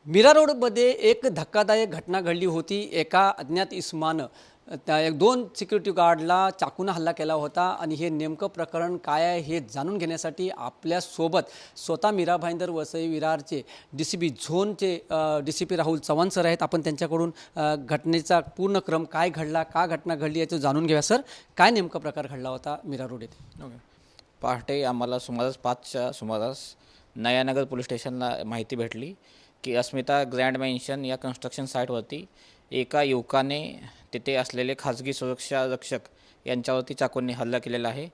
मीरा रोडमध्ये एक धक्कादायक घटना घडली होती। एका अज्ञात इसमानं त्या एक दोन सिक्युरिटी गार्डला चाकूने हल्ला केला होता आणि हे नेमकं प्रकरण काय आहे हे जाणून घेण्यासाठी आपल्यासोबत स्वतः मीरा भाईंदर वसई विरारचे DCP झोनचे DCP राहुल चव्हाण सर आहेत। आपण त्यांच्याकडून घटनेचा पूर्ण क्रम काय घडला, का घटना घडली याचं जाणून घेऊया। सर, काय नेमका प्रकार घडला होता मीरा रोड येथे? पहाटे आम्हाला सुमारास 5च्या सुमारास नयानगर पोलीस स्टेशनला माहिती भेटली की अस्मिता ग्रँड मेन्शन या कन्स्ट्रक्शन साईटवरती एका युवकाने तिथे असलेले खाजगी सुरक्षा रक्षक यांच्यावरती चाकूंनी हल्ला केलेला आहे।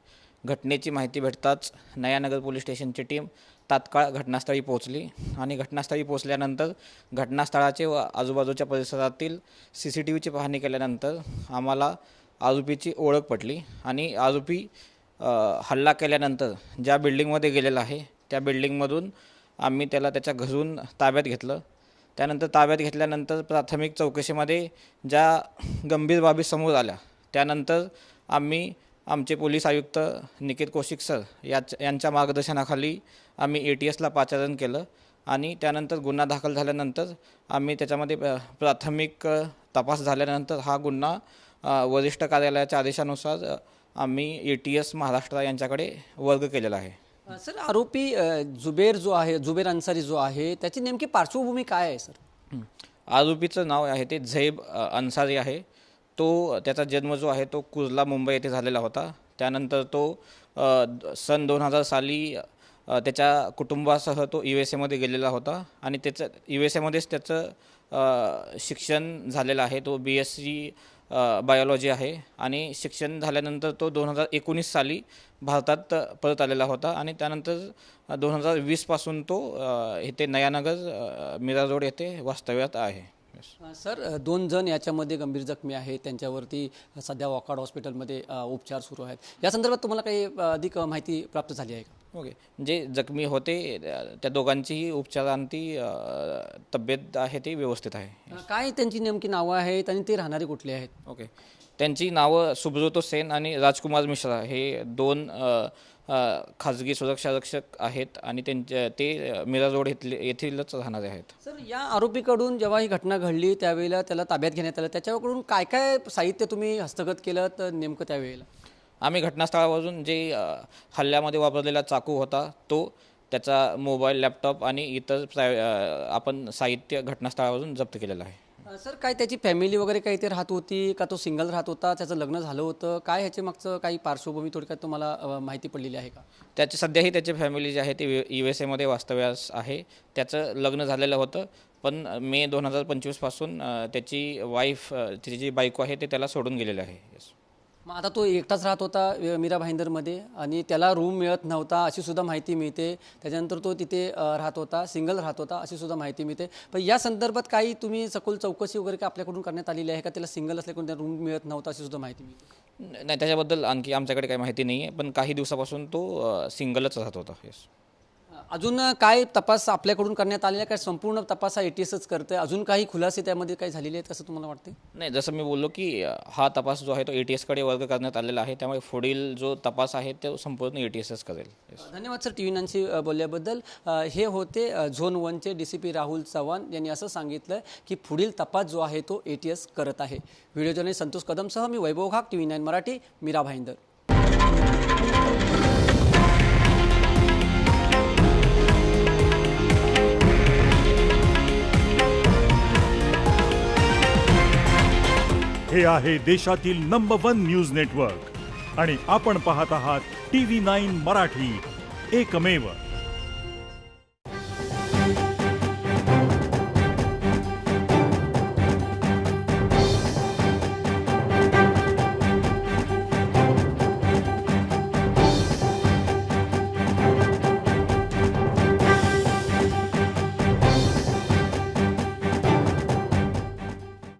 घटनेची माहिती भेटताच नयानगर पोलीस स्टेशनची टीम तात्काळ घटनास्थळी पोहोचली आणि घटनास्थळी पोहोचल्यानंतर घटनास्थळाचे व आजूबाजूच्या परिसरातील CCTVची पाहणी केल्यानंतर आम्हाला आरोपीची ओळख पटली आणि आरोपी हल्ला केल्यानंतर ज्या बिल्डिंगमध्ये गेलेला आहे त्या बिल्डिंगमधून आम्ही त्याला त्याच्या घरून ताब्यात घेतलं। त्यानंतर ताब्यात घेतल्यानंतर प्राथमिक चौकशीमध्ये ज्या गंभीर बाबी समोर आल्या त्यानंतर आम्ही आमचे पोलीस आयुक्त निकेत कौशिक सर यांच्या मार्गदर्शनाखाली आम्ही ATSला पाचारण केलं आणि त्यानंतर गुन्हा दाखल झाल्यानंतर आम्ही त्याच्यामध्ये प्राथमिक तपास झाल्यानंतर हा गुन्हा वरिष्ठ कार्यालयाच्या आदेशानुसार आम्ही ATS महाराष्ट्र यांच्याकडे वर्ग केलेला आहे। सर, आरोपी जुबेर अन्सारी जो आहे त्याची नेमकी पार्श्वभूमी काय आहे? सर, आरोपीचं नाव आहे ते झैब अन्सारी आहे। तो त्याचा जन्म जो आहे तो कुर्ला मुंबई येथे झालेला होता। त्यानंतर तो सन 2000 साली त्याच्या कुटुंबासह तो USA मध्ये गेलेला होता आणि त्याचं USA मध्येच त्याचं शिक्षण झालेलं आहे। तो BSc बायोलॉजी आहे आणि शिक्षण झाल्यानंतर तो 2019 साली भारतात परत आलेला होता आणि त्यानंतर 2020 पासून तो इथे नयानगर मीरा रोड येथे वास्तव्यात आहे। सर, 2 जण याच्यामध्ये गंभीर जखमी आहेत, त्यांच्यावरती सध्या वॉकार्ड हॉस्पिटलमध्ये उपचार सुरू आहेत। या संदर्भात तुम्हाला काही अधिक माहिती प्राप्त झाली आहे का? ओके, जे जखमी होते त्या दोघांचीही उपचारांती तब्येत आहे ती व्यवस्थित आहे। काय त्यांची नेमकी नावं आहेत आणि ते राहणारे कुठले आहेत? ओके, त्यांची नावं सुब्रतो सेन आणि राजकुमार मिश्रा हे 2 खाजगी सुरक्षा रक्षक आहेत आणि ते मीरा रोड येथीलच राहणारे आहेत। सर, या आरोपीकडून जेव्हा ही घटना घडली त्यावेळेला त्याला ताब्यात घेण्यात आलं, त्याच्याकडून काय काय साहित्य तुम्ही हस्तगत केलं तर नेमकं त्यावेळेला? आम्ही घटनास्थळावरून जे हल्ल्यामध्ये वापरलेला चाकू होता तो, त्याचा मोबाईल, लॅपटॉप आणि इतर आपण साहित्य घटनास्थळावरून जप्त केलेलं आहे। सर, काय त्याची फॅमिली वगैरे काही ते राहत होती का तो सिंगल राहत होता, त्याचं लग्न झालं होतं, काय ह्याचे मागचं काही पार्श्वभूमी थोडक्यात तुम्हाला माहिती पडलेली आहे का? त्याची सध्याही त्याची फॅमिली जी आहे ती USA मध्ये वास्तव्यास आहे। त्याचं लग्न झालेलं होतं पण मे 2025 पासून त्याची वाईफ, त्याची जी बायको आहे ते त्याला सोडून गेलेले आहे। मग आता तो एकटाच राहत होता मीरा भाईंदरमध्ये आणि त्याला रूम मिळत नव्हता अशी सुद्धा माहिती मिळते। त्याच्यानंतर तो तिथे राहत होता, सिंगल राहत होता अशी सुद्धा माहिती मिळते। पण या संदर्भात काही तुम्ही सखोल चौकशी वगैरे का आपल्याकडून करण्यात आलेली आहे का? त्याला सिंगल असल्याकडून त्या रूम मिळत नव्हता अशी सुद्धा माहिती मिळते? नाही, त्याच्याबद्दल आणखी आमच्याकडे काही माहिती नाही आहे, पण काही दिवसापासून तो सिंगलच राहत होता। अजून काय तपास आपल्याकडून करण्यात आलेला, काय संपूर्ण तपास हा ATSच करतं? अजून काही खुलासे त्यामध्ये काही झालेले आहेत असं तुम्हाला वाटते? नाही, जसं मी बोललो की हा तपास जो आहे तो ATSकडे वर्ग करण्यात आलेला आहे, त्यामुळे पुढील जो तपास आहे तो संपूर्ण ATSच करेल। धन्यवाद सर, TV 9शी बोलल्याबद्दल। हे होते झोन 1चे DCP राहुल चव्हाण यांनी असं सांगितलं की पुढील तपास जो आहे तो ATS करत आहे। व्हिडिओ जर्नलिस्ट संतोष कदमसह मी वैभव घाग, TV 9 मराठी, मीरा भाईंदर। हे आहे देशातील नंबर 1 न्यूज नेटवर्क आणि आपण पाहत आहात TV 9 मराठी, एकमेव।